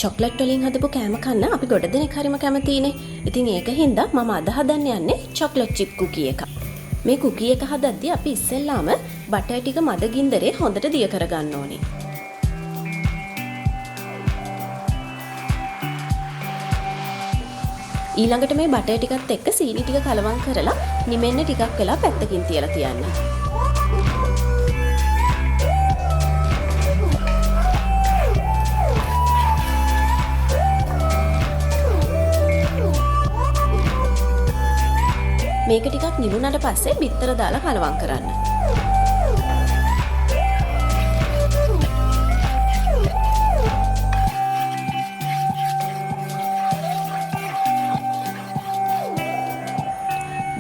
Chocolate වලින් හදපු කෑම කන්න අපි ගොඩ දෙනෙක් හරිම කැමතිනේ. ඉතින් ඒක හින්දා මම අද හදන්න යන්නේ චොක්ලට් චිප් කුකී එක. මේ කුකී එක හදද්දී අපි ඉස්සෙල්ලාම බටර් ටික මද ගින්දරේ හොඳට දිය කරගන්න ඕනේ. ඊළඟට මේ බටර් ටිකත් එක්ක සීනි ටික කලවම් කරලා නිමෙන්න ටිකක් වෙලා පැත්තකින් තියලා තියන්න. මේක ටිකක් නිවුණාට පස්සේ බිත්තර දාලා කලවම් කරන්න.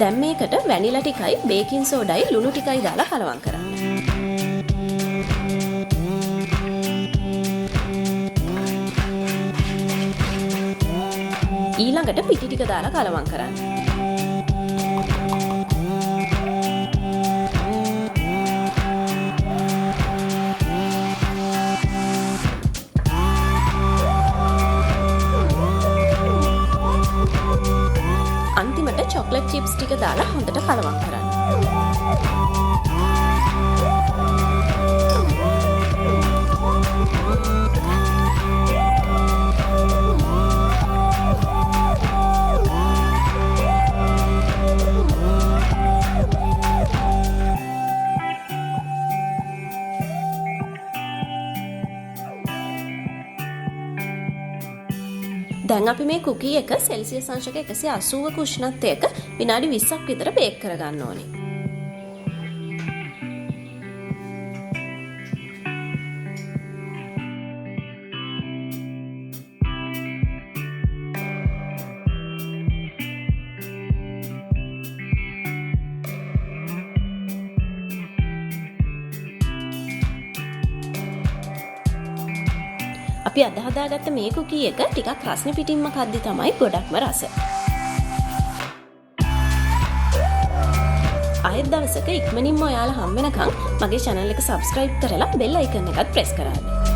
දැන් මේකට වැනිලා ටිකයි බේකින් සෝඩායි ලුණු ටිකයි දාලා කලවම් කරන්න. ඊළඟට පිටි ටික දාලා කලවම් කරන්න. අන්තිමට චොක්ලට් චිප්ස් ටික දාලා හොඳට කලවම් කරන්න. දැන් අපි මේ කුකී එක සෙල්සියස් අංශක 180ක උෂ්ණත්වයක විනාඩි 20ක් විතර බේක් කරගන්න ඕනේ. අපි අද හදාගත්ත මේ කුකී එක ටිකක් රස්නේ පිටින්ම කද්දි තමයි ගොඩක්ම රස. ආයෙත් දවසක ඉක්මනින්ම ඔයාලා හම් වෙනකන් මගේ channel එක subscribe කරලා bell icon එකත් press කරන්න.